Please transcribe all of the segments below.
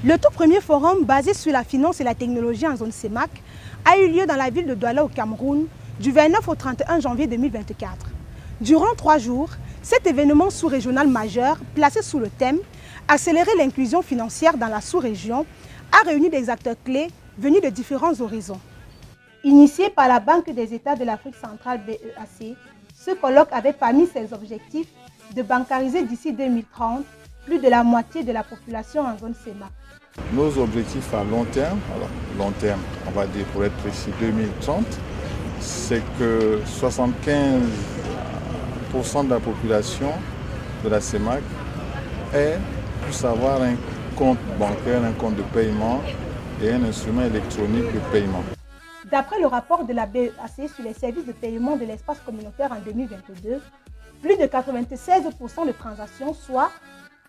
Le tout premier forum basé sur la finance et la technologie en zone CEMAC a eu lieu dans la ville de Douala au Cameroun du 29 au 31 janvier 2024. Durant 3 jours, cet événement sous-régional majeur placé sous le thème « Accélérer l'inclusion financière dans la sous-région » a réuni des acteurs clés venus de différents horizons. Initié par la Banque des États de l'Afrique centrale BEAC, ce colloque avait parmi ses objectifs de bancariser d'ici 2030 plus de la moitié de la population en zone CEMAC. Nos objectifs à long terme, on va dire pour être précis 2030, c'est que 75% de la population de la CEMAC puisse avoir un compte bancaire, un compte de paiement et un instrument électronique de paiement. D'après le rapport de la BEAC sur les services de paiement de l'espace communautaire en 2022, plus de 96% de transactions, soit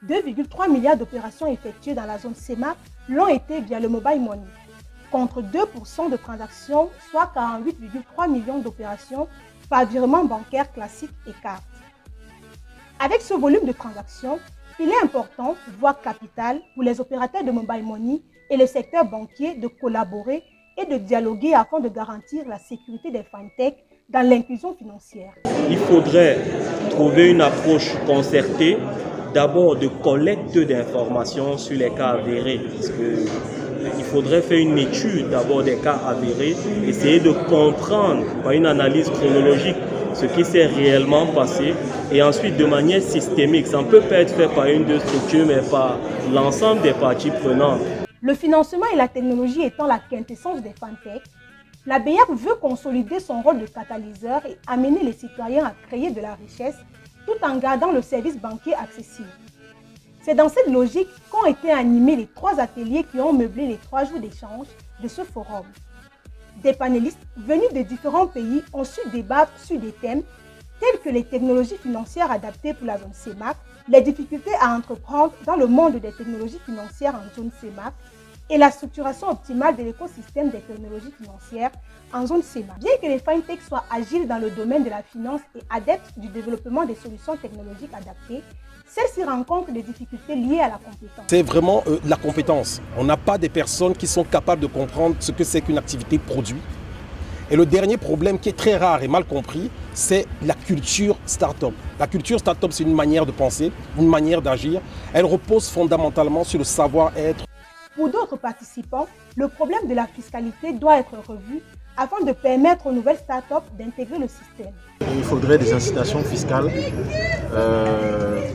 2,3 milliards d'opérations effectuées dans la zone CEMAC, l'ont été via le mobile money, contre 2% de transactions, soit 48,3 millions d'opérations par virement bancaire classique et carte. Avec ce volume de transactions, il est important, voire capital, pour les opérateurs de mobile money et le secteur banquier de collaborer et de dialoguer afin de garantir la sécurité des fintechs dans l'inclusion financière. Il faudrait trouver une approche concertée, d'abord de collecte d'informations sur les cas avérés, parce qu'il faudrait faire une étude d'abord des cas avérés, essayer de comprendre par une analyse chronologique ce qui s'est réellement passé, et ensuite de manière systémique. Ça ne peut pas être fait par une ou deux structures, mais par l'ensemble des parties prenantes. Le financement et la technologie étant la quintessence des fintechs, la BEAC veut consolider son rôle de catalyseur et amener les citoyens à créer de la richesse tout en gardant le service banquier accessible. C'est dans cette logique qu'ont été animés les 3 ateliers qui ont meublé les 3 jours d'échange de ce forum. Des panélistes venus de différents pays ont su débattre sur des thèmes tels que les technologies financières adaptées pour la zone CEMAC, les difficultés à entreprendre dans le monde des technologies financières en zone CEMAC et la structuration optimale de l'écosystème des technologies financières en zone CEMAC. Bien que les fintechs soient agiles dans le domaine de la finance et adeptes du développement des solutions technologiques adaptées, celles-ci rencontrent des difficultés liées à la compétence. C'est vraiment la compétence. On n'a pas des personnes qui sont capables de comprendre ce que c'est qu'une activité produit. Et le dernier problème qui est très rare et mal compris, c'est la culture start-up. La culture start-up, c'est une manière de penser, une manière d'agir. Elle repose fondamentalement sur le savoir-être. Pour d'autres participants, le problème de la fiscalité doit être revu afin de permettre aux nouvelles start-up d'intégrer le système. Il faudrait des incitations fiscales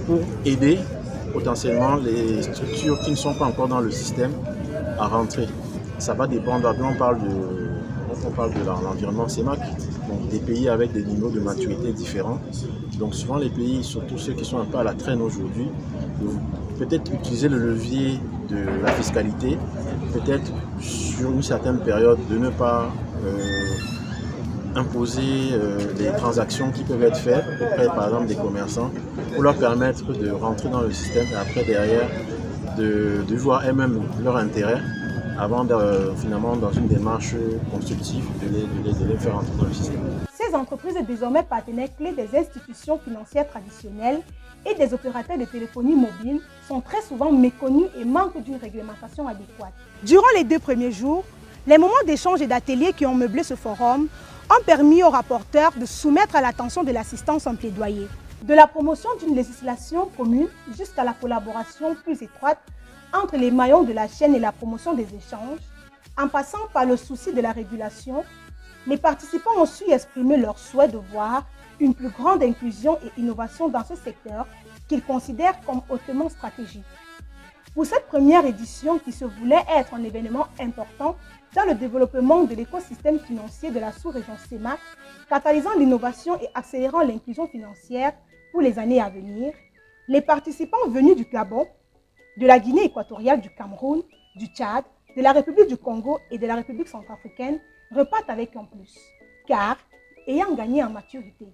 pour aider potentiellement les structures qui ne sont pas encore dans le système à rentrer. Ça va dépendre, on parle de l'environnement CEMAC, donc des pays avec des niveaux de maturité différents. Donc souvent les pays, surtout ceux qui sont un peu à la traîne aujourd'hui, peut-être utiliser le levier de la fiscalité, peut-être sur une certaine période de ne pas imposer des transactions qui peuvent être faites auprès par exemple des commerçants pour leur permettre de rentrer dans le système et après derrière de voir elles-mêmes leur intérêt avant finalement dans une démarche constructive de les faire entrer dans le système. Ces entreprises, désormais partenaires clés des institutions financières traditionnelles et des opérateurs de téléphonie mobile, sont très souvent méconnus et manquent d'une réglementation adéquate. Durant les 2 premiers jours, les moments d'échange et d'ateliers qui ont meublé ce forum ont permis aux rapporteurs de soumettre à l'attention de l'assistance un plaidoyer. De la promotion d'une législation commune jusqu'à la collaboration plus étroite entre les maillons de la chaîne et la promotion des échanges, en passant par le souci de la régulation, les participants ont su exprimer leur souhait de voir une plus grande inclusion et innovation dans ce secteur qu'ils considèrent comme hautement stratégique. Pour cette première édition qui se voulait être un événement important dans le développement de l'écosystème financier de la sous-région CEMAC, catalysant l'innovation et accélérant l'inclusion financière pour les années à venir, les participants venus du Gabon, de la Guinée équatoriale, du Cameroun, du Tchad, de la République du Congo et de la République centrafricaine repartent avec un plus, car ayant gagné en maturité.